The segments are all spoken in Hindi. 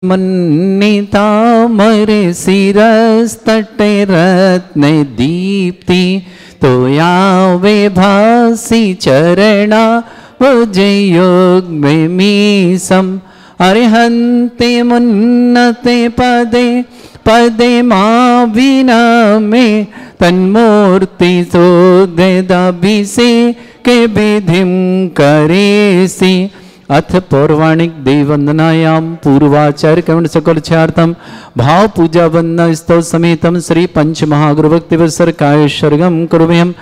मन्नितामरे शिरस्तटे रत्ने दीप्ति तोयावे भासी चरणा वजयोग में मीसम अरिहन्ते मुन्नते पदे पदे मां विना में तन्मूर्ति सोददाभिषे के विधिम करेसि अथ पौर्वाणिक देववंदनायां पूर्वाचार्य कवण सकल छार्थम भाव पूजा वंदना स्तव समेतम श्री पंच महागुरु भक्ति वत्सर काय सर्गम कुर्वयम्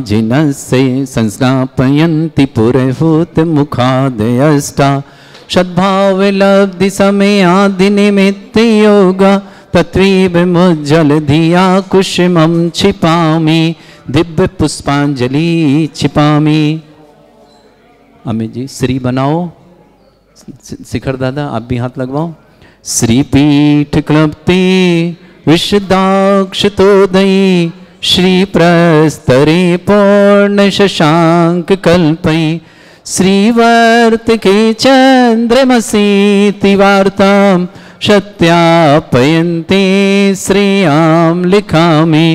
जिनस्य संस्नापयन्ति पुरहूत मुखादयष्टा सद्भाव लब्धि समय आदि निमित्त योगा तत्वीव मुज्जल धिया कुसुमं छिपामि दिव्य पुष्पांजलि छिपामि। अमित जी श्री बनाओ, शिखर दादा आप भी हाथ लगवाओ। श्री पीठ क्लप्ति विशदाक्षतोदयी श्री प्रस्तरे पूर्ण शशांक कल्पई श्रीवर्त के चंद्रमसी वार्तां सत्यापयन्ते श्रेयां लिखामि।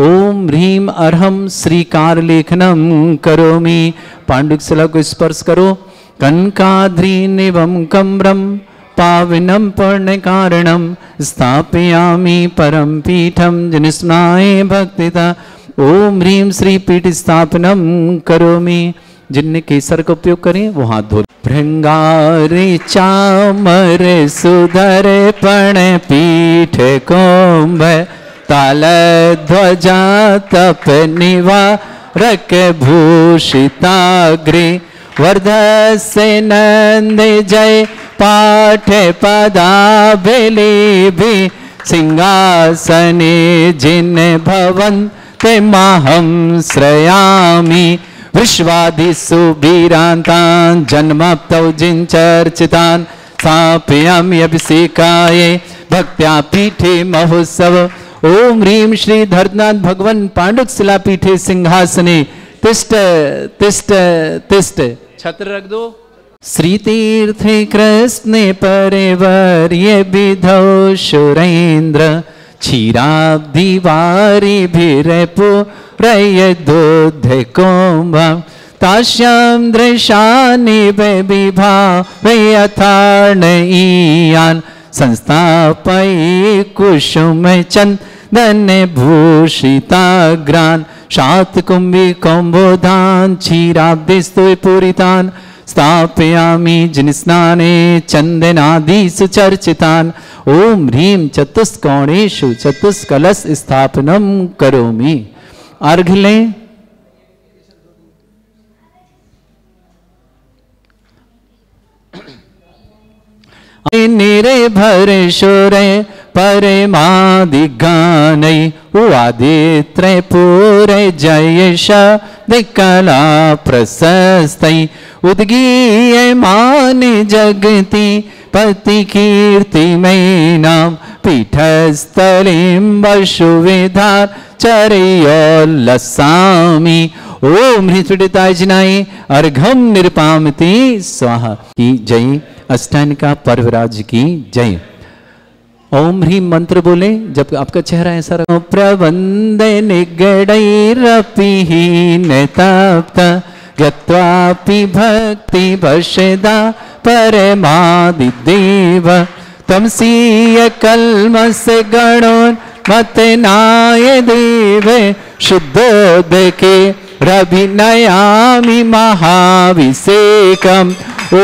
ओम ह्रीं अर्हं श्रीकार लेखनम करोमि। पांडुकशिला को स्पर्श करो। कनकाद्रीनिवं कम्रं पावनं पुण्य कारणं स्थापयामि परम पीठं जनिस्नाय भक्तिता। ओम ह्रीं श्री पीठ स्थापनम करोमि। जिनने केसर का उपयोग करें वो हाथ धो। भृंगारे चामर सुधर पण पीठ कुंभ ताल ध्वजा तप निवारक भूषिताग्रे वर्धस्य नंद जय पाठ पदाभिलेभि सिंहासने जिन भवन ते माहं श्रयामि। विश्वादिषु वीरान्तान् जन्मप्तौ जिनचर्चितान् स्थापयामि अभिषेकाय भक्त्या पीठे महोत्सव। ओम ह्रीं श्री धर्मनाथ भगवान पांडुकशिला पीठे सिंहासने तिष्ठ तिष्ठ तिष्ठ। छत्र रख दो। श्री तीर्थे कृष्णे परिवर्य विधौ सुरेन्द्र क्षीराब्धि वारी भिरपुरय दूध कुंभ तास्यां दृशानि विभाव यथार्णयीयान् संस्थापयि कुसुम चंदन भूषिताग्रान् शातकुंभी कौम्बोधान् क्षीराब्धिस्तु पूरितान् स्थापयामि जिनस्नाने चंदनादिषु चर्चितान्। ओम ह्रीं चतुष्कोणेषु चतुष्कलश स्थापनम करोमि। अर्घ लें। निरे भर शोरे परमादिगानै उवादित्रे पूरे जयश दिक्कला प्रशस्तै उद्गीयमान जगति पति कीर्ति मैनां पीठस्थलीं वसुविधार चरयोल्लसामि। ओम ह्रीं जिनाय अर्घम निरपामति स्वाहा की जय। अष्टायनिका पर्वराज की जय। ओम ह्रीं मंत्र बोले जब आपका चेहरा ऐसा रखो। प्रबंध निगडैरपीहीन तप्त गत्वापि भक्ति वशदा परमादिदेव तमसीय कल्मष गणोन्मतनाय देव शुद्धोदके रभिनयामि महाभिषेकम्। ओ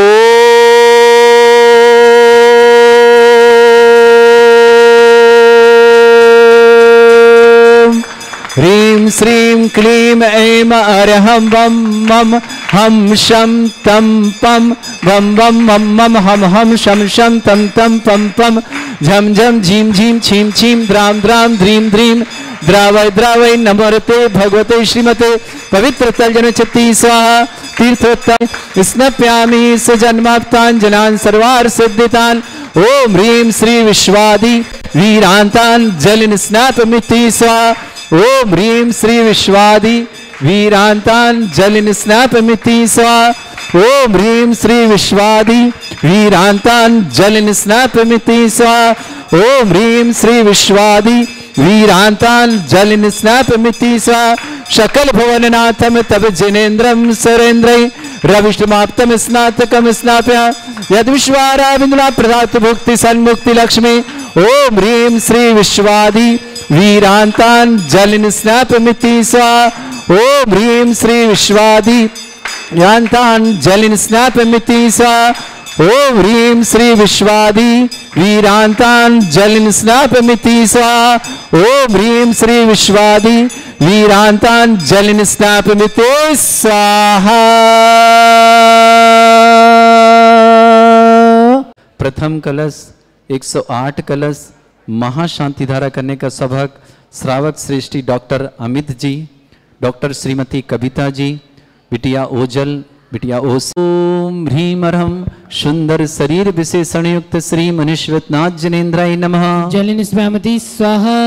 ह्रीं श्रीं क्लीं ऐं अरहं वं मं हम शं तं पं वं वं मं मं हम हम शं शं तं तं पं पं झं झं झीं झीं छीं छीं द्रां द्रां द्रीं द्रीं द्रावय द्रावय नमोरते भगवते श्रीमते पवित्र तलजनचति स्वाहा। तीर्थोत्तम स्नप्यामि सजन्माप्तान् जनान् सर्वार्थ सिद्धितान्। ओम ह्रीं श्री विश्वादि वीरान्तान् जलिन स्नापमिति स्वाहा। ओम ह्रीं श्री विश्वादि वीरान्तान् जलिन स्नापमिति स्वाहा। ओम ह्रीं श्री विश्वादि वीरांतान जलिन स्नापमिति स्वाहा। ओम ह्रीं श्री विश्वादि वीरांतान जलिन स्नापमिति स्वाहा। शकल भुवननाथम तब जिनेन्द्रम सरेन्द्रै रविष्टमाप्तम स्नातकम स्नाप्य यद विश्वाराविंदुना प्रदातु भुक्ति सन्मुक्ति लक्ष्मी। ओम ह्रीं श्री विश्वादि वीरांतान जलिन स्नापमिति स्वाहा। ओम ह्रीं श्री विश्वादि वीरांतान जलिन स्नापमिति स्वाहा। ओम ह्रीं श्री विश्वादि वीरांतान जलिन स्नापमिति स्वाहा। ओम ह्रीं श्री विश्वादि वीरांतान जलिन स्नापमिति स्वाहा। प्रथम कलश 108 कलश महाशांति धारा करने का सौभाग्य श्रावक श्रेष्ठी डॉक्टर अमित जी, डॉक्टर श्रीमती कविता जी, बिटिया ओजल, बिटिया ओस। ओम ह्रीं अर्हं सुंदर शरीर विशेषण युक्त श्री मनुष्यवतनाथ जनेन्द्राय नमः। जलिन स्नापमिति स्वाहा।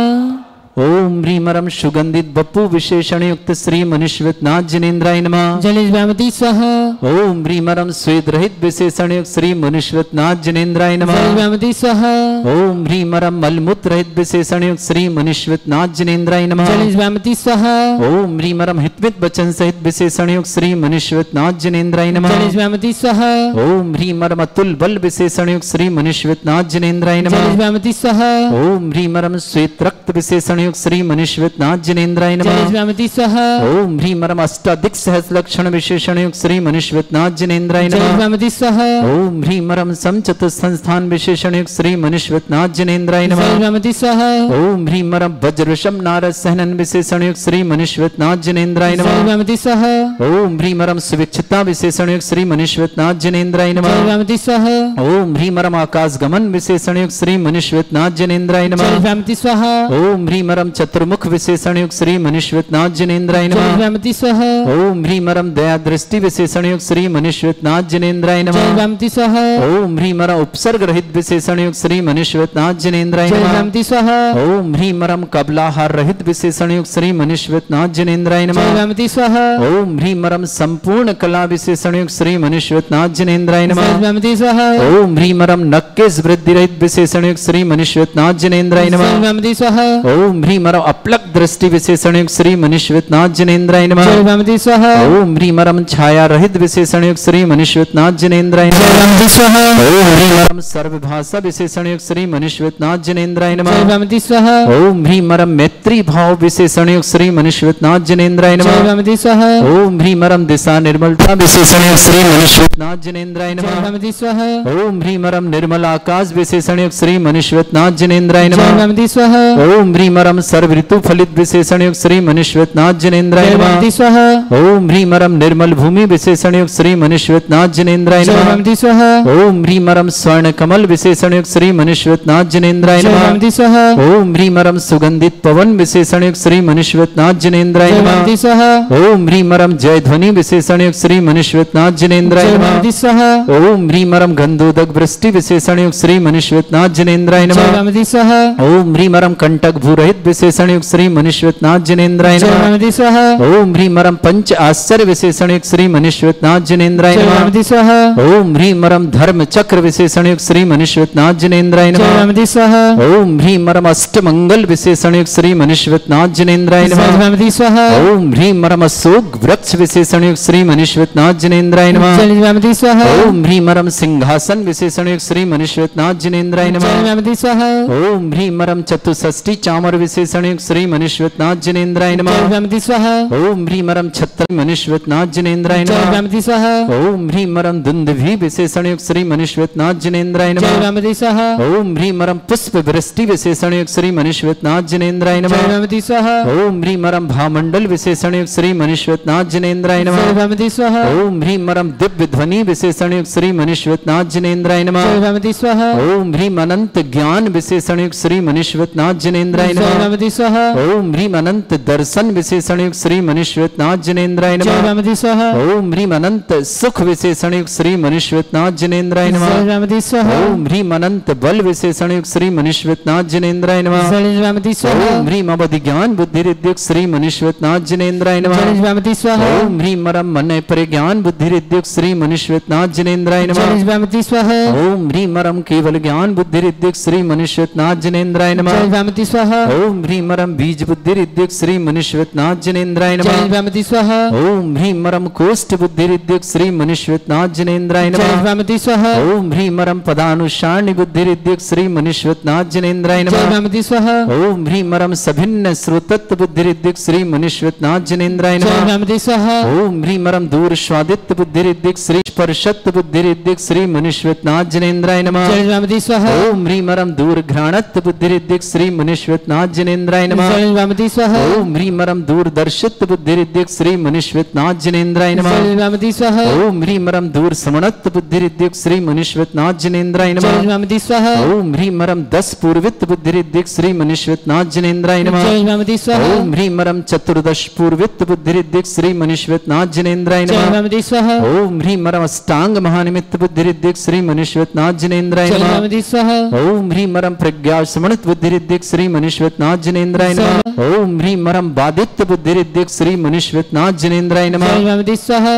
ओम ह्रीं अर्हं सुगंधित बप्पू विशेषण युक्त श्री मनुष्यवतनाथ जनेन्द्राय नमः। जलिन स्नापमिति स्वाहा। ओम ह्रीं अर्हं स्वेद रहित विशेषण युक्त श्री मनुष्यवतनाथ जनेन्द्राय नमः। जलिन स्नापमिति स्वाहा। ओम ह्रीं अर्हं मलमूत्र रहित विशेषण युक्त श्री मनुष्यवतनाथ जनेन्द्राय नमः। जलिन स्नापमिति स्वाहा। ओम ह्रीं अर्हं हितमित वचन सहित विशेषण युक्त श्री मनुष्यवतनाथ जनेन्द्राय नमः। जलिन स्नापमिति स्वाहा। ओम ह्रीं अर्हं अतुल बल विशेषण युक्त श्री मनुष्यवतनाथ जनेन्द्राय नमः। जलिन स्नापमिति स्वाहा। ओम ह्रीं अर्हं श्वेत रक्त विशेषण युक्त श्री मनुष्यवतनाथ जनेन्द्राय नमः। जलिन स्नापमिति स्वाहा। ओम ह्रीं अर्हं अष्टाधिक सहस्र लक्षण विशेषण युक्त श्री मनुष्यवतनाथ जनेन्द्राय जलिन नमः। स्नापमिति स्वाहा। ओम ह्रीं अर्हं समचतुर्थ संस्थान विशेषण युक्त श्री मनुष्यवतनाथ जनेन्द्राय जलिन नमः। स्नापमिति स्वाहा। ओम ह्रीं अर्हं वज्रवशम नारद सहनन विशेषण युक्त श्री मनुष्यवतनाथ जनेन्द्राय जलिन नमः। स्नापमिति स्वाहा। ओम ह्रीं अर्हं सुविक्षिता विशेषण युक्त श्री मनुष्यवतनाथ जनेन्द्राय जलिन नमः। स्नापमिति स्वाहा। ओम ह्रीं अर्हं आकाश गमन विशेषण युक्त श्री मनुष्यवतनाथ जनेन्द्राय जलिन नमः। स्नापमिति स्वाहा। ओम ह्रीं अर्हं चतुर्मुख विशेषण युक्त श्री मनुष्यवतनाथ जनेन्द्राय जलिन नमः। स्नापमिति स्वाहा। ओम ह्रीं अर्हं दया दृष्टि विशेषण युक्त श्री मनुष्यवतनाथ जनेन्द्राय जलिन नमः। स्नापमिति स्वाहा। ओम ह्रीं अर्हं उपसर्ग रहित विशेषण युक्त श्री मनुष्यवतनाथ जनेन्द्राय जलिन नमः। स्नापमिति स्वाहा। ओम ह्रीं अर्हं कबलाहार रहित विशेषण युक्त श्री मनुष्यवतनाथ जनेन्द्राय जलिन नमः। स्नापमिति स्वाहा। ओम ह्रीं अर्हं संपूर्ण कला विशेषण युक्त श्री मनुष्यवतनाथ जनेन्द्राय जलिन नमः। स्नापमिति स्वाहा। ओम ह्रीं अर्हं नक्केश वृद्धि रहित विशेषण युक्त श्री मनुष्यवतनाथ जनेन्द्राय जलिन नमः। स्नापमिति स्वाहा। ओम ह्रीं अर्हं अपलक दृष्टि विशेषण युक्त श्री मनुष्यवतनाथ जनेन्द्राय नमः। जलिन स्नापमिति स्वाहा। ओम ह्रीं अर्हं छाया रहित विशेषण युक्त श्री मनुष्यवतनाथ जनेन्द्राय जलिन नमः। स्नापमिति स्वाहा। ओम ह्रीं अर्हं सर्वभाषा विशेषण युक्त श्री मनुष्यवतनाथ जनेन्द्राय जलिन नमः। स्नापमिति स्वाहा। ओम ह्रीं अर्हं मैत्री भाव विशेषण युक्त श्री मनुष्यवतनाथ जनेन्द्राय जलिन नमः। स्नापमिति स्वाहा। ओम ह्रीं अर्हं दिशा निर्मलता विशेषण युक्त श्री मनुष्यवतनाथ जनेन्द्राय जलिन नमः। स्नापमिति स्वाहा। ओम ह्रीं अर्हं निर्मल आकाश विशेषण युक्त श्री मनुष्यवतनाथ जनेन्द्राय जलिन नमः। स्नापमिति स्वाहा। ओम ह्रीं अर्हं सर्व ऋतु फलित विशेषण युक्त श्री मनुष्यवतनाथ जनेन्द्राय जलिन नमः। स्नापमिति स्वाहा। ओम ह्रीं अर्हं निर्मल भूमि विशेषण युक्त श्री मनुष्यवतनाथ जनेन्द्राय जलिन नमः। स्नापमिति स्वाहा। ओम ह्रीं अर्हं स्वर्ण कमल विशेषण युक्त श्री मनुष्यवतनाथ जनेन्द्राय जलिन नमः। स्नापमिति स्वाहा। ओम ह्रीं अर्हं सुगंधित पवन विशेषण युक्त श्री मनुष्यवतनाथ जनेन्द्राय जलिन नमः। स्नापमिति स्वाहा। ओम ह्रीं अर्हं जय ध्वनि विशेषण युक्त श्री मनुष्यवतनाथ जनेन्द्राय जलिन नमः। स्नापमिति स्वाहा। ओम ह्रीं अर्हं गंधोदक वृष्टि विशेषण युक्त श्री मनुष्यवतनाथ जनेन्द्राय जलिन नमः। स्नापमिति स्वाहा। ओम ह्रीं अर्हं कंटक भूरहित विशेषण युक्त श्री मनुष्यवतनाथ जनेन्द्राय जलिन नमः। स्नापमिति स्वाहा। ओम ह्रीं अर्हं पंच आश्चर्य विशेषण युक्त श्री मनुष्यवतनाथ जनेन्द्राय जलिन नमः। स्नापमिति स्वाहा। ओम ह्रीं अर्हं धर्म चक्र विशेषण युक्त श्री मनुष्यवतनाथ जनेन्द्राय जलिन नमः। स्नापमिति स्वाहा। ओम ह्रीं अर्हं अष्टमंगल विशेषण युक्त श्री मनुष्यवतनाथ जनेन्द्राय जलिन नमः। स्नापमिति स्वाहा। ओम ह्रीं अर्हं अशोक वृक्ष विशेषण युक्त श्री मनुष्यवतनाथ जनेन्द्राय नमः। जलिन स्नापमिति स्वाहा। ओम ह्रीं अर्हं सिंहासन विशेषण युक्त श्री मनुष्यवतनाथ जनेन्द्राय जलिन नमः। स्नापमिति स्वाहा। ओम ह्रीं अर्हं चतुष्षष्टि चामर विशेषण युक्त श्री मनुष्यवतनाथ जनेन्द्राय जलिन नमः। स्नापमिति स्वाहा। ओम ह्रीं अर्हं छत्र मनुष्यवतनाथ जनेन्द्राय जलिन नमः। स्नापमिति स्वाहा। ओम ह्रीं अर्हं दुंदुभि विशेषण युक्त श्री मनुष्यवतनाथ जनेन्द्राय जलिन नमः। स्नापमिति स्वाहा। ओम ह्रीं अर्हं पुष्प वृष्टि विशेषण युक्त श्री मनुष्यवतनाथ जनेन्द्राय जलिन नमः। स्नापमिति स्वाहा। ओम ह्रीं अर्हं भामंडल विशेषण युक्त श्री मनुष्यवतनाथ जनेन्द्राय जलिन नमः। स्नापमिति स्वाहा। ओम ह्रीं अर्हं दिव्य ध्वनि विशेषण युक्त श्री मनुष्यवतनाथ जनेन्द्राय नमः। जलिन स्नापमिति स्वाहा। ओम ह्रीं अनंत ज्ञान विशेषण युक्त श्री मनुष्यवतनाथ जनेन्द्राय जलिन नमः। वामति स्वाहा ओम ह्रीम अनंत दर्शन विशेषण युक्त श्री मनुष्यनाथ जिनेन्द्राय जय नमः वामति स्वाहा ओम ह्रीम अनंत सुख विशेषण युक्त श्री मनुष्यनाथ जिनेन्द्राय जय नमः वामति स्वाहा ओम ह्रीम अनंत बल विशेषण युक्त श्री मनुष्यनाथ जिनेन्द्राय नमः जय वामति स्वाहा ओम ह्रीम अवधि ज्ञान बुद्धि रिद्युक्त श्री मनुष्यनाथ जिनेन्द्राय नमः जय वामति स्वाहा ओम ह्रीम मरम मन परिज्ञान बुद्धि रिद्युक्त श्री मनुष्यनाथ जिनेन्द्राय नमः जय वामति स्वाहा ओम ह्रीम मरम केवल ज्ञान बुद्धि रिद्युक्त श्री मनुष्यनाथ जिनेन्द्राय नमः जय वामति स्वाहा ओम ह्रीम मरम बीज बुद्धि रिद्युक्त श्री मनुष्यनाथ जिनेन्द्राय जय नमः वामति स्वाहा ओम ह्रीम मरम कोष्ठ बुद्धि रिद्युक्त श्री मनुष्यनाथ जिनेन्द्राय जय नमः वामति स्वाहा ओम ह्रीम मरम पदानुसारणी बुद्धि रिद्युक्त श्री मनुष्यनाथ जिनेन्द्राय जय नमः वामति स्वाहा ओम ह्रीम मरम सभिन्न श्रोतत्व बुद्धि रिद्युक्त श्री मनुष्यनाथ जिनेन्द्राय जय नमः वामति स्वाहा ओम ह्रीम मरम दूर स्वादित्य बुद्धि रिद्युक्त श्री स्पर्शत्व बुद्धि रिद्युक्त श्री मनुष्यनाथ जिनेन्द्राय नमः जय वामति स्वाहा ओम ह्रीम मरम दूर घ्राणत्व बुद्धि रिद्युक्त श्री मनुष्यनाथ जिनेन्द्राय नमः जय वामति स्वाहा ओम ह्रीम मरम दूर दर्शित्व बुद्धि रिद्युक्त श्री मनुष्यनाथ जिनेन्द्राय नमः जय वामति स्वाहा ओम ह्रीम मरम दूर समणत्व बुद्धि रिद्युक्त श्री मनुष्यनाथ जिनेन्द्राय जय नमः वामति स्वाहा ओम ह्रीम मरम 10 पूर्वित बुद्धि रिद्युक्त श्री मनुष्यनाथ जिनेन्द्राय नमः जय वामति स्वाहा ओम ह्रीम मरम चतुर्दश पूर्वित बुद्धि रिद्युक्त श्री मनुष्यनाथ जिनेन्द्राय जय नमः वामति स्वाहा ओम ह्रीम मरम अष्टांग महानिमित्त बुद्धि रिद्युक्त श्री मनुष्यनाथ जिनेन्द्राय जय नमः वामति स्वाहा ओम ह्रीम मरम प्रज्ञा समणित बुद्धि रिद्युक्त श्री मनुष्यनाथ जिनेन्द्राय नमः ओम ह्रीम मरम बादित्य बुद्धि रिद्युक्त श्री मनुष्यनाथ जिनेन्द्राय नमः जय वामति स्वाहा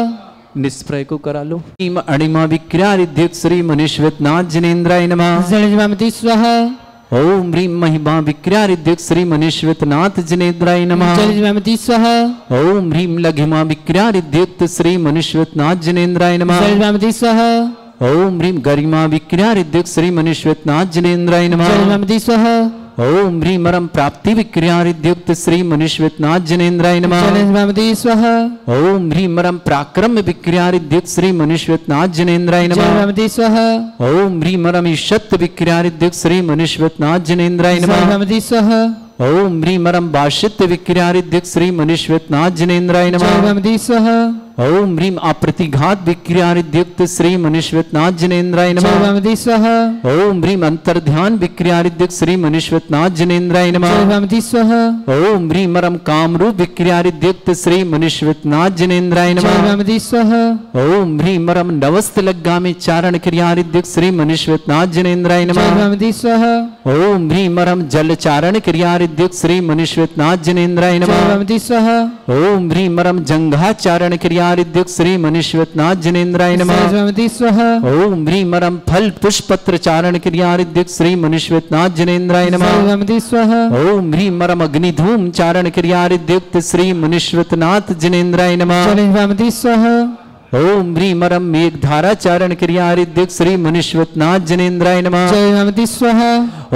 निष्प्रय को करा लो अणिमा विक्रिया रिद्युक्त श्री मनुष्यनाथ जिनेन्द्राय नमः जय वामति स्वाहा ओम ह्रीम महिमा विक्रिया रिद्युक्त श्री मनुष्यनाथ जिनेन्द्राय नमः जय वामति स्वाहा ओम ह्रीम लघिमा विक्रिया रिद्युक्त श्री मनुष्यनाथ जिनेन्द्राय नमः जय वामति स्वाहा ओम ह्रीम गरिमा विक्रिया रिद्युक्त श्री मनुष्यनाथ जिनेन्द्राय नमः जय वामति स्वाहा ओम ह्रीम मरम प्राप्ति विक्रिया रिद्युक्त श्री मनुष्यनाथ जिनेन्द्राय नमः जय वामति स्वाहा ओम ह्रीम मरम पराक्रम विक्रिया रिद्युक्त श्री मनुष्यनाथ जिनेन्द्राय जय नमः वामति स्वाहा ओम ह्रीम मरम ईशत् विक्रिया रिद्युक्त श्री मनुष्यनाथ जिनेन्द्राय जय नमः वामति स्वाहा ओम ह्रीम मरम बाशित विक्रिया रिद्युक्त श्री मनुष्यनाथ जिनेन्द्राय जय नमः वामति स्वाहा ओम ह्रीम अप्रतिघात विक्रिया रिद्युक्त श्री मनुष्यनाथ जिनेन्द्राय जय नमः वामति स्वाहा ओम ह्रीम अंतर्ध्यान विक्रिया रिद्युक्त श्री मनुष्यनाथ जिनेन्द्राय नमः जय वामति स्वाहा ओम ह्रीम मरम कामरूप विक्रिया रिद्युक्त श्री मनुष्यनाथ जिनेन्द्राय जय नमः वामति स्वाहा ओम ह्रीम मरम नवस्त लग्गामि चारण क्रिया रिद्युक्त श्री मनुष्यनाथ जिनेन्द्राय जय नमः वामति स्वाहा ओम ह्रीम मरम जल चारण क्रिया रिद्युक्त श्री मनुष्यनाथ जिनेन्द्राय जय नमः वामति स्वाहा ओम ह्रीम मरम जंघा चारण क्रिया रिद्युक्त श्री मनुष्यनाथ जिनेन्द्राय नमः जय वामति स्वाहा ओम ह्रीम मरम फल पुष्पत्र चारण क्रिया रिद्युक्त श्री मनुष्यनाथ जिनेन्द्राय नमः जय वामति स्वाहा ओम ह्रीम मरम अग्निधूम चारण क्रिया रिद्युक्त श्री मनुष्यनाथ जिनेन्द्राय नमः जय वामति स्वाहा ओम ह्रीम मरम मेघधारा चारण क्रिया रिद्युक्त श्री मनुष्यनाथ जिनेन्द्राय नमः जय वामति स्वाहा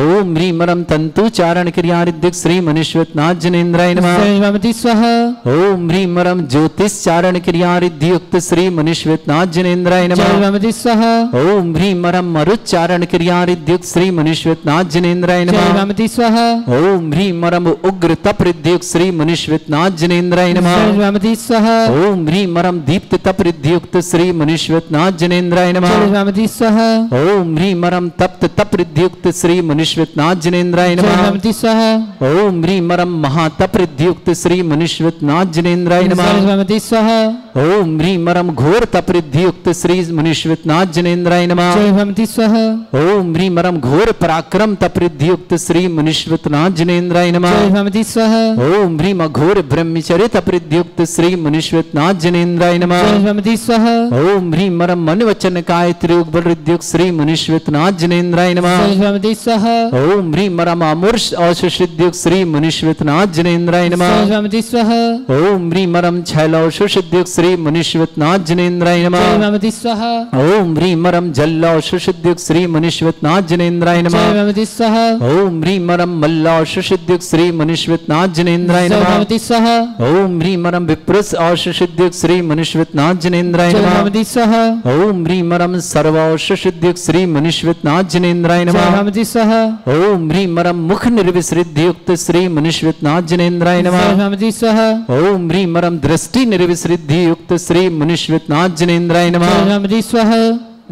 ओम ह्रीम मरम तंतु चारण क्रिया रिद्युक्त श्री मनुष्यनाथ जिनेन्द्राय नमः जय वामति स्वाहा ओम ह्रीम मरम ज्योतिष चारण क्रिया रिद्युक्त श्री मनुष्यनाथ जिनेन्द्राय जय नमः वामति स्वाहा ओम ह्रीम मरम मरुच्चारण क्रिया रिद्युक्त श्री मनुष्यनाथ जिनेन्द्राय जय नमः वामति स्वाहा ओम ह्रीम मरम उग्र तप रिद्युक्त श्री मनुष्यनाथ जिनेन्द्राय नमः जय वामति स्वाहा ओम ह्रीम मरम दीप्त तप रिद्युक्त श्री मनुष्यनाथ जिनेन्द्राय नमः जय वामति स्वाहा ओम ह्रीम मरम तप्त तप रिद्युक्त श्री मनुष्यनाथ जिनेन्द्राय जय नमः वामति स्वाहा ओम ह्रीम मरम महातप रिद्युक्त श्री मनुष्यनाथ जिनेन्द्राय नमः जय वामति स्वाहा ओम ह्रीम मरम घोर तप रिद्युक्त श्री मनुष्यनाथ जिनेन्द्राय नमः जय वामति स्वाहा ओम ह्रीम मरम घोर पराक्रम तप रिद्युक्त श्री मनुष्यनाथ जिनेन्द्राय नमः जय वामति स्वाहा ओम ह्रीम घोर ब्रह्मचर्य तप रिद्युक्त श्री मनुष्यनाथ जिनेन्द्राय नमः जय वामति स्वाहा ओम ह्रीम मरम मन वचन काय त्रियोग बल रिद्युक्त श्री मनुष्यनाथ जिनेन्द्राय नमः जय वामति स्वाहा ओम ह्रीम मरम अमूर्ष औषध रिद्युक्त श्री मनुष्यनाथ जिनेन्द्राय नमः जय वामति स्वाहा ओम ह्रीम मरम छैलौषध रिद्युक्त श्री मनुष्यनाथ जिनेन्द्राय नमः जय वामति स्वाहा ओम ह्रीम मरम जल्लौषध रिद्युक्त श्री मनुष्यनाथ जिनेन्द्राय जय नमः वामति स्वाहा ओम ह्रीम मरम मल्लौषध रिद्युक्त श्री मनुष्यनाथ जिनेन्द्राय जय नमः वामति स्वाहा ओम ह्रीम मरम विप्रस औषध रिद्युक्त श्री मनुष्यनाथ जिनेन्द्राय जय नमः वामति स्वाहा ओम ह्रीम मरम सर्वौषध रिद्युक्त श्री मनुष्यनाथ जिनेन्द्राय जय नमः वामति स्वाहा ओम ह्रीम मरम मुख निर्विसृद्युक्त श्री मनुष्यनाथ जिनेन्द्राय नमः जय वामति स्वाहा ओम ह्रीम मरम दृष्टि निर्विसृद्युक्त श्री मनुष्यनाथ जिनेन्द्राय नमः जय वामति स्वाहा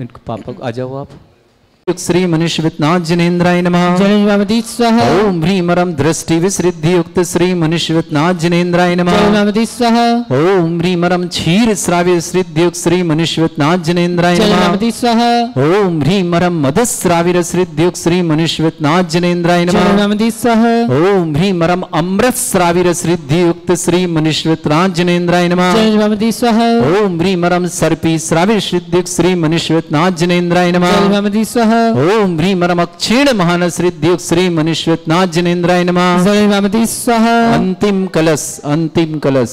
इनको पापा आ जाओ आप श्री मनुष्यवितनाथ जिनेन्द्राय नमः। जय भगवती स्वाहा। ओम ह्रीमरम दृष्टि विसृद्धि युक्त श्री मनुष्यवितनाथ जिनेन्द्राय नमः। जय भगवती स्वाहा। ओम ह्रीमरम क्षीर श्राव्य सिद्धि युक्त श्री मनुष्यवितनाथ जिनेन्द्राय जय नमः। भगवती स्वाहा। ओम ह्रीमरम मदस्राविर सिद्धि युक्त श्री मनुष्यवितनाथ जिनेन्द्राय जय नमः। भगवती स्वाहा। ओम ह्रीमरम अमृत श्राविर सिद्धि युक्त श्री मनुष्यवितनाथ जिनेन्द्राय नमः। जय भगवती स्वाहा। ओम ह्रीमरम सर्पी श्राविर सिद्धि युक्त श्री मनुष्यवितनाथ जिनेन्द्राय नमः। जय भगवती स्वाहा। ओम ह्रीमरम क्षीण महान सिद्धि युक्त श्री मनुष्यवितनाथ जिनेन्द्राय नमः। जय भगवती स्वाहा। अंतिम कलश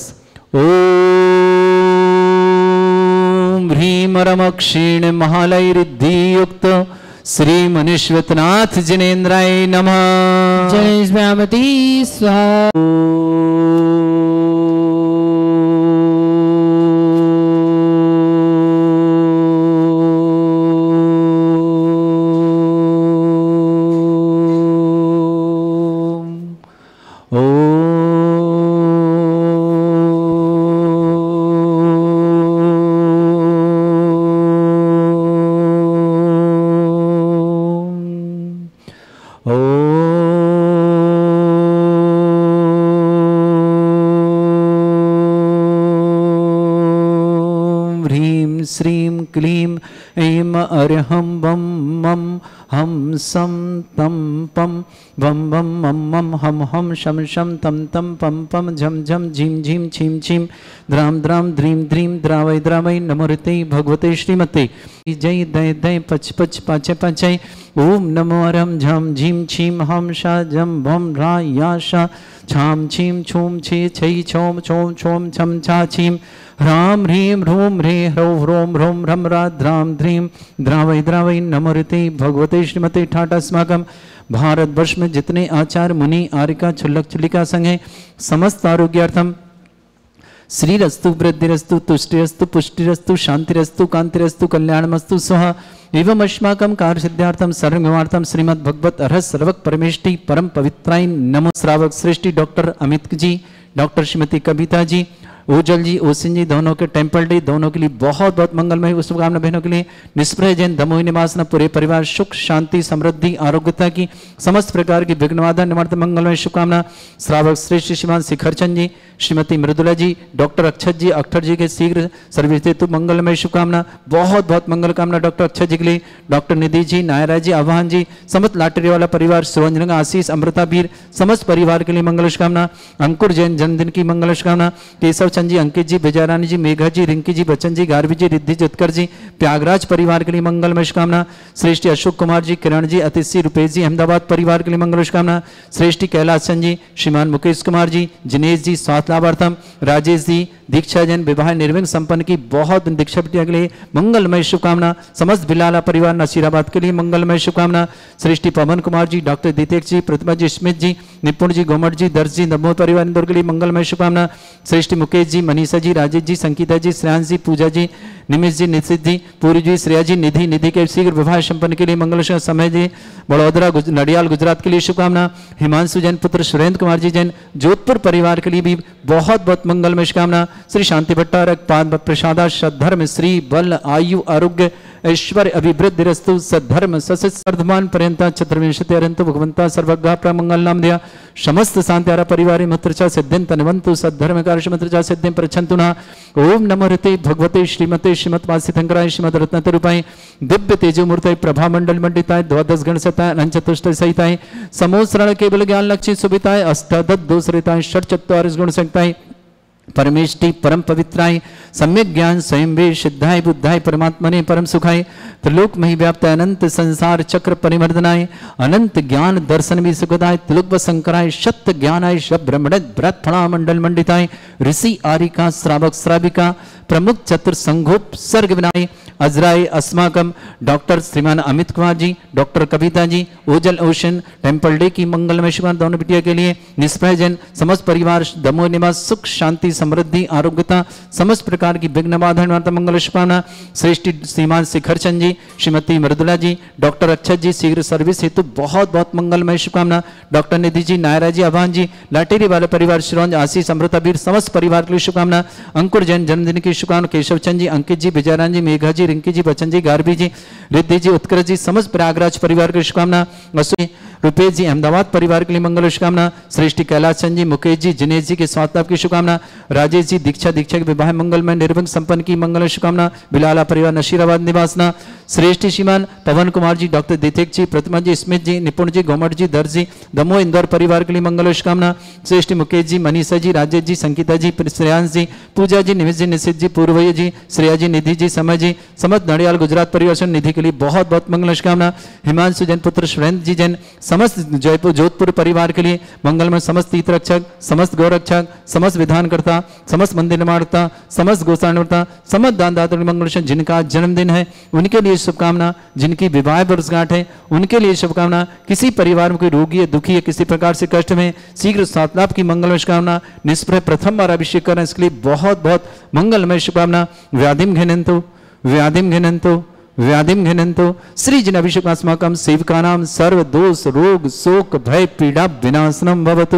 ओम ह्रीमरम क्षीण महालय रिद्धि युक्त श्री मनुष्यवितनाथ जिनेन्द्राय नमः। जय भगवती स्वाहा। क्लीं ऐं अर्हं वं मं हम सं तं पं वं वं मं मं हम हम शं शं तं तं पं पं झं झं झीं झीं छीं छीं द्रां द्रां द्रीं द्रीं द्रावै द्रावै नमोते भगवते श्रीमते जय दय दय पच पच पाच पाचै ओम नमो अरं झं झीं छीं हम शा जं भं रा या शा छां छीं छूं छे छै छौं छौं छौं छं छा छीं ह्रां ह्रीं ह्रूं ह्रे ह्रौं ह्रों ह्रौं ह्रं रा द्रां द्रीं द्रावै द्रावै नमोते भगवते श्रीमते ठाट अस्माकं भारतवर्ष में जितने आचार्य मुनि आर्यका छुल्लक छुल्लिका संघ हैं समस्त आरोग्यार्थम श्रीरस्तु वृद्धिरस्तु तुष्टिरस्तु पुष्टिरस्तु शांतिरस्तु कांतिरस्तु कल्याणमस्तु स्वाहा एवं अस्माकं कार्य सिद्धार्थम सर्वनिवार्थम श्रीमद् भगवत अर्हत सर्वक परमेष्टि परम पवित्राय नमो। श्रावक श्रेष्ठी डॉक्टर अमित जी, डॉक्टर श्रीमती कविता जी, ओजल जी, ओसिन जी, दोनों के टेम्पल डे, दोनों के लिए बहुत बहुत मंगलमय हो। शुभकामना बहनों के लिए निष्प्रय जैन दमोही निवास पूरे परिवार सुख शांति समृद्धि आरोग्यता की समस्त प्रकार की विघ्नवादा निवारक मंगलमय शुभकामना। श्रावक श्रेष्ठ श्रीमान शिखरचंद जी, श्रीमती मृदुला जी, डॉक्टर अक्षत जी, अख्तर जी के शीघ्र सर्विस हेतु मंगलमय शुभकामना। बहुत बहुत मंगल कामना डॉक्टर अक्षत जी के लिए, डॉक्टर निधि जी, नायरा जी, आह्वान जी, समस्त लाटरी वाला परिवार, सुरंजन आशीष, अमृता वीर, समस्त परिवार के लिए मंगल शुभकामना। अंकुर जैन जन्मदिन की मंगल शुभकामना। केशव चंद जी, अंकित जी, विजयरानी जी, मेघा जी, रिंकी जी, बच्चन जी, गार्वी जी, रिद्धि जी, उत्कर जी, त्यागराज परिवार के लिए मंगलमय शुभकामना। श्रेष्ठी अशोक कुमार जी, किरण जी, अतिथि रुपेश जी, अहमदाबाद परिवार के लिए मंगल शुभकामना। श्रेष्ठी कैलाश चंद जी, श्रीमान मुकेश कुमार जी, जिनेश जी, स्वास्थ्य लाभार्थम राजेश जी, दीक्षा जैन विवाह निर्विघ्न संपन्न की बहुत दीक्षा के लिए मंगलमय शुभकामना। समस्त बिलाला परिवार नसीराबाद के लिए मंगलमय शुभकामना। श्रेष्ठी पवन कुमार जी, डॉक्टर दीतेश जी, प्रतिभा जी, स्मित जी, निपुण जी, गोमट जी, दर्श जी, नमो परिवार इंदौर के लिए मंगलमय शुभकामना। श्रेष्ठी मुकेश जी, मनीषा जी, राजेश जी, संगीता जी, श्रेयांश जी, पूजा जी, निमिष जी, निशित जी, पूरी जी, श्रेया जी, निधि के शीघ्र विवाह संपन्न के लिए मंगल समय जी, बड़ौदरा नडियाल गुजरात के लिए शुभकामना। हिमांशु जैन पुत्र सुरेंद्र कुमार जी जैन जोधपुर परिवार के लिए भी बहुत बहुत मंगलमय शुभकामना। श्री शांति भट्टारक पाद प्रसादा सद्धर्म श्री बल आयु आरोग्य ऐश्वर्य अभिवृद्धि रस्तु सद्धर्म सवर्धमान पर्यंता चतुर्विंशति अरंतु भगवंता सर्वज्ञ प्रमंगल नाम दिया समस्त शांत्यारा परिवार मित्रचा सिद्धिं तनवंतु सद्धर्म कार्य मित्रचा सिद्धिं प्रच्छन्तु ना। ओम नमो ऋते भगवते श्रीमते श्रीमत्वासितंकराय श्रीमद रत्नते रूपाय दिव्य तेजो मूर्तये प्रभा मंडल मंडिताय द्वादश गण सताय अनंत चतुष्टय सहिताय समोसरण केवल ज्ञान लक्ष्य सुविताय अष्टादश दोषरिताय षट चत्वारिश गुण संयुक्ताय परमेष्टि परम पवित्राय सम्यक ज्ञान स्वयं वे सिद्धाय बुद्धाय परमात्मने परम सुखाय त्रिलोक मही व्याप्त अनंत संसार चक्र परिमर्दनाय अनंत ज्ञान दर्शन भी सुखदाय त्रिलोक शंकराय सत्य ज्ञानाय शब ब्रह्मण ब्रह्मणा मंडल मंडिताय ऋषि आरिका श्रावक श्राविका प्रमुख चतुर संघोप सर्ग विनाय अजराय अस्माकम डॉक्टर श्रीमान अमित कुमार जी, doctor Kavita ji, Ojal ocean temple day की मंगलमय शुभकामना दोनों बिटिया के लिए। निष्प्रय जन समस्त परिवार दमोह निवास सुख शांति समृद्धि आरोग्यता समस्त प्रकार की विघ्न बाधा मंगल शुभकामना। श्रेष्ठी श्रीमान शिखरचंद जी, श्रीमती मृदुला जी, डॉक्टर अक्षत जी शीघ्र सर्विस हेतु बहुत बहुत मंगलमय शुभकामना। डॉक्टर निधि जी, नायरा जी, आह्वान जी, लाटेरी वाले परिवार श्रीरंज आशीष अमृता वीर समस्त परिवार के लिए शुभकामना। अंकुर जैन जन्मदिन की शुभकामना। केशव चंद जी, अंकित जी, विजयरान जी, मेघा जी, जी, रिंकी जी, बच्चन जी, गारवी जी, रिद्धि जी, उत्कर्ष जी, समस्त प्रयागराज परिवार की शुभकामना। अश्विनी रुपेश जी अहमदाबाद परिवार के लिए मंगल शुभकामना। श्रेष्ठी कैलाश चंद जी, मुकेश जी, जिनेश जी के स्वास्थ्य लाभ की शुभकामना। राजेश जी दीक्षा के विवाह मंगलमय निर्विघ्न संपन्न की मंगल शुभकामना। बिलाला परिवार नशीराबाद निवासना। श्रेष्ठी श्रीमान पवन कुमार जी, डॉक्टर दितेक जी, प्रतिमा जी, स्मित जी, निपुण जी, गोमट जी, दर्ज जी, दमोह इंदौर परिवार के लिए मंगल शुभकामना। श्रेष्ठी मुकेश जी, मनीषा जी, राजेश जी, संगीता जी, श्रेयांश जी, पूजा जी, निमित जी, निशित जी, पूर्वय जी, श्रेया जी, निधि जी, समय जी, समस्त नडियाल गुजरात परिवार से निधि के लिए बहुत बहुत मंगल शुभकामना। हिमांशु जैन पुत्र सुरेंद्र जी जैन, समस्त जयपुर जोधपुर परिवार के लिए मंगलमय, समस्त तीर्थ रक्षक, समस्त गौरक्षक, समस्त विधानकर्ता, समस्त मंदिर निर्माणकर्ता, समस्त गोसाणकर्ता, समस्त दानदाता मंगल, जिनका जन्मदिन है उनके लिए शुभकामना। जिनकी विवाह वर्षगांठ है उनके लिए शुभकामना। किसी परिवार में कोई रोगी है, दुखी है, किसी प्रकार से कष्ट में, शीघ्र स्वास्थ्य लाभ की मंगलमय शुभकामना। निष्प्रह प्रथम बार अभिषेक करना, इसके लिए बहुत बहुत मंगलमय शुभकामना। व्याधिम घिनंतु व्याधिम घिनंतु व्याधिम घिनंतु श्री जिन अभिषेक अस्माकं सेवकानां सर्व दोष रोग शोक भय पीड़ा विनाशनम भवतु।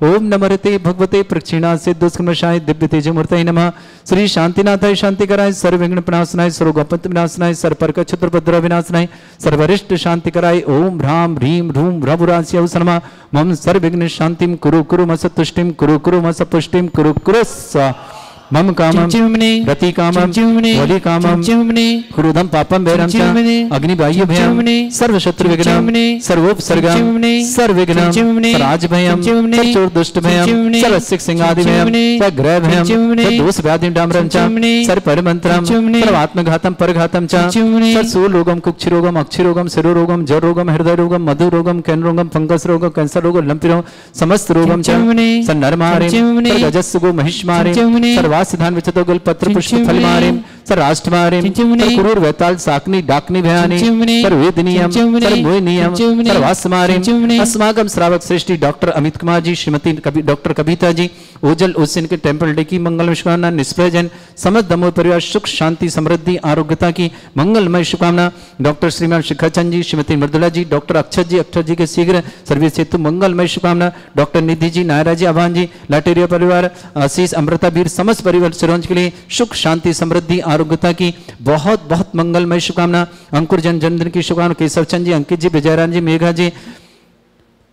ओम नमस्ते भगवते प्रक्षिणास्य दुष्कर्मशाय दिव्य तेजमूर्तये नमः। श्री शांतिनाथाय शांतिकराय सर्वविघ्न विनाशनाय सर्वगोपत विनाशनाय सर्वपर्क क्षत्रभद्र विनाशनाय सर्वरिष्ट शांतिकराय ओम ह्रां ह्रीं ह्रूं ह्रभुरास्यौ नमः। मम सर्वविघ्न शांतिं कुरु कुरु मस तुष्टिं कुरु कुरु मस पुष्टिं कुरु कुरु स मम कामं रति कामं वलि कामं क्रोधं पापं भैरं च अग्निबाह्य भयं सर्वशत्रु विघ्नं सर्वोपसर्गं सर्वविघ्नं सर्वराजभयं सर्वचोर दुष्ट भयं सर्वसिक सिंहादि भयं सर्वग्रह भयं सर्वदोष व्याधिं डाम्रं च सर्वपरिमन्त्रं सर्वात्मघातं परघातं च सर्वसूलरोगं कुक्षिरोगं अक्षिरोगं शिरोरोगं जररोगं हृदयरोगं मधुरोगं कैनरोगं फंगस रोगं कैंसर रोगं लंपी रोगं समस्त रोगं च सर्वनरमारे सर्वगजस्सुगो महिष्मारे सिद्धांत विचतो गुल पत्र पुष्प फलमारिम सर राष्ट्रमारिम सर कुरूर वैताल साकनी डाकनी भयानी सर वेदनियम सर मोहिनियम सर वासमारिम अस्माकम श्रावक श्रेष्ठी डॉक्टर अमित कुमार जी, श्रीमती डॉक्टर कविता जी, ओजल ओसिन के टेम्पल डे की मंगलमय शुभकामना। निष्प्रजन समस्त दमोह परिवार सुख शांति समृद्धि आरोग्यता की मंगलमय शुभकामना। डॉक्टर श्रीमान शिखर चंद जी, श्रीमती मृदुला जी, डॉक्टर अक्षर जी के शीघ्र सर्विस हेतु मंगलमय शुभकामना। डॉक्टर निधि जी, नायरा जी, आभान जी, लाटेरिया परिवार, आशीष अमृता वीर, समस्त परिवार सिरोंज के लिए सुख शांति समृद्धि आरोग्यता की बहुत बहुत मंगलमय शुभकामना। अंकुर जन्मदिन की शुभकामना। केशव चंद जी, अंकित जी, विजयरान जी, मेघा जी,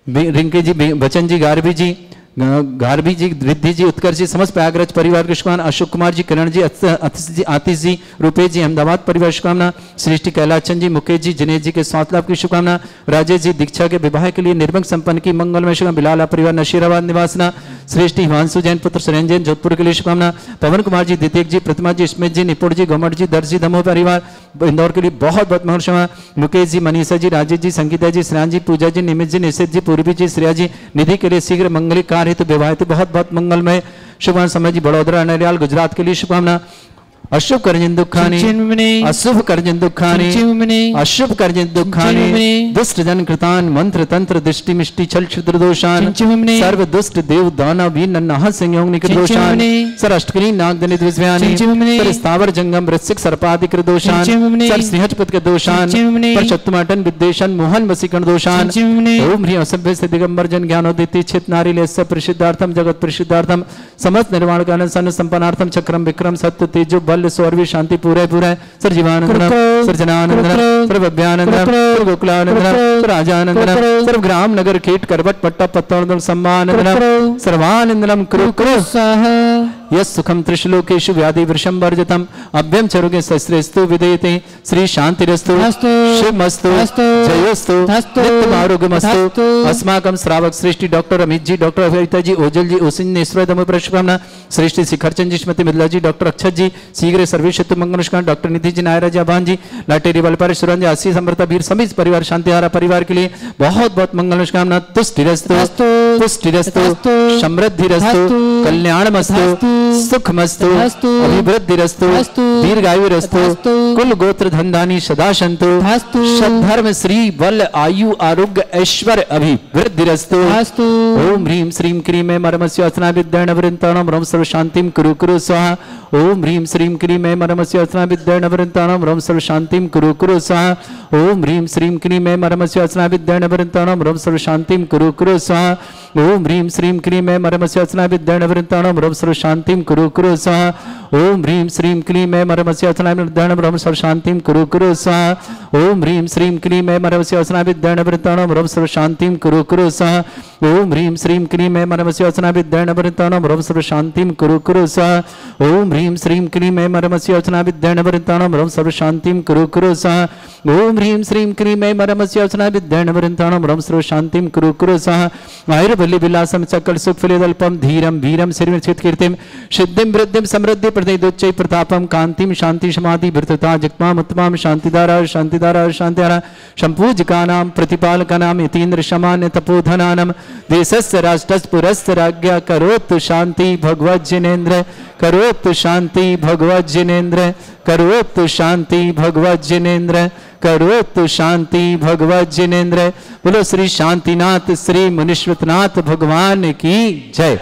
रिंकी जी, बच्चन जी, गारवी जी, रिद्धि जी, उत्कर्ष जी, समस्त प्रयागराज परिवार की शुभकामना। अशोक कुमार जी, किरण जी, आतिश जी, रुपेश जी, अहमदाबाद परिवार शुभकामना। श्रेष्ठी कैलाश चंद जी, मुकेश जी, जिनेश जी के स्वास्थ्य लाभ की शुभकामना। राजेश जी दीक्षा के विवाह के लिए निर्भंग संपन्न की मंगलमय शुभकामना। बिलाला परिवार नशीराबाद निवासना। श्रेष्ठी हिमांशु जैन पुत्र सुरेंद्र जैन जोधपुर के लिए शुभकामना। पवन कुमार जी, दितेक जी, प्रतिमा जी, स्मित जी, निपुण जी, गोमट जी, दर्ज जी, दमोह परिवार इंदौर के लिए बहुत बहुत मंगल शुभकामना। मुकेश जी, मनीषा जी, राजेश जी, संगीता जी, श्रेयांश जी, पूजा जी, निमित जी, निशित जी, पूर्वी जी, श्रेया जी, निधि के लिए शीघ्र मंगलिक कार्य हेतु विवाह हेतु बहुत बहुत मंगलमय शुभकामना। समय जी बड़ौदरा नडियाल गुजरात के लिए शुभकामना। अशुभ कर्जन दुखानी अशुभ कर्जन दुखानी अशुभ कर्जन दुखानी दुष्ट जन कृतान मंत्र तंत्र दृष्टि मिष्टि छल क्षुद्र दोषान सर्व दुष्ट देव दानव भी नन्हा संयोग निकृत दोषान सर अष्टकनी नाग दनित विज्ञानी सर स्थावर जंगम वृश्चिक सर्पाधिक दोषान सर सिंहपत के दोषान पर शत्रुमाटन विद्वेषण मोहन वसीकरण दोषान ओम ह्रीं असभ्य से दिगंबर जन ज्ञानोदिति चित नारी लेस्य प्रसिद्धार्थम जगत प्रसिद्धार्थम समस्त निर्माण कारण सन संपन्नार्थम चक्रम विक्रम सत्य तेजो बल स्वर्वी शांति पूरे पूरे सर जीवानंदनम सर जनानंदनम सर भव्यानंदनम सर गोकुलानंदनम सर राजानंदनम सर ग्राम नगर कीट करवट पट्टा पत्तानंदनम सम्मानंदनम सर्वानंदनम कुरु कुरु यस सुखम त्रिशलोकेशु व्याधि वृषम वर्जतम अभ्यम चरुगे सस्रेस्तु विदेयते श्री शांतिरस्तु शिवमस्तु जयोस्तु नित्यम आरोग्यमस्तु। अस्माकं श्रावक श्रेष्ठी डॉक्टर अमित जी, डॉक्टर अभिता जी, ओजल जी, ओसिन नेश्वर दमोह शुभकामना। श्रेष्ठी शिखरचंद जी, श्रीमती मिथिला जी, डॉक्टर अक्षत जी, शीघ्र सर्विस हेतु मंगल शुभकामना। डॉक्टर निधि जी, नायरा जी, आभान जी, लाटेरी वलपार सुरंज आशीष अमृता वीर समित परिवार शांतिहारा परिवार के लिए बहुत बहुत मंगल शुभकामना। तुष्टिरस्तु पुष्टिरस्तु समृद्धिरस्तु कल्याणमस्तु सुखमस्तु अभिवृद्धिरस्तु दीर्घायुरस्तु कुल गोत्र धनधानी सदा सन्तु सद्धर्म श्री बल आयु आरोग्य ऐश्वर्य अभिवृद्धिरस्तु। ओम ह्रीं श्रीं क्रीं मे मरमस्य अस्ना विद्यानवृन्ताणं रम सर्व शांतिं कुरु कुरु स्वाहा। ओम ह्रीं श्रीं क्रीं मे मरमस्य अस्ना विद्यानवृन्ताणं रम सर्व शांतिं कुरु कुरु स्वाहा। ओम ह्रीं श्रीं क्रीं मे मरमस्य अस्ना विद्यानवृन्ताणं रम सर्व शांतिं कुरु कुरु स्वाहा। ओम ह्रीं श्रीं क्रीं मे मरमस्य अस्ना विद्यानवृन्ताणं रम सर्व शांतिं कुरु कुरु स्वाहा। ओम ह्रीं श्रीं क्लीं ऐं मरमस्य वचनाभिर्धरण ब्रह्म सर्व शांतिं कुरु कुरु स्वाहा ओम ह्रीं श्रीं क्लीं ऐं मरमस्य वचनाभिर्धरण ब्रह्म सर्व शांतिं कुरु कुरु स्वाहा ओम ह्रीं श्रीं क्लीं ऐं मरमस्य वचनाभिर्धरण ब्रह्म सर्व शांतिं कुरु कुरु स्वाहा ओम ह्रीं श्रीं क्लीं ऐं मरमस्य वचनाभिर्धरण ब्रह्म सर्व शांतिं कुरु कुरु स्वाहा ओम ह्रीं श्रीं क्लीं ऐं मरमस्य वचनाभिर्धरण ब्रह्म सर्व शांतिं कुरु कुरु स्वाहा आयुर्बल्ली विलासम सकल सुख फलिदल्पम धीरम वीरम सिरमित कीर्तिम सिद्धिं वृद्धिं समृद्धि प्रदेदोच्चै प्रतापम कांतिम शांति समाधि भृतता जगमाम उत्तमाम शांतिदारा शांतिदारा संपूजकानां प्रतिपालकानां यतीन्द्र शमान्य तपोधनानां देशस्य राष्ट्रस्य पुरस्य राज्ञा करोतु शांति भगवत् जिनेन्द्र करोतु शांति भगवत् जिनेन्द्र करोतु शांति भगवत् जिनेन्द्र करोतु शांति भगवत् जिनेन्द्र। बोलो श्री शांतिनाथ श्री मुनीश्वरनाथ भगवान की जय।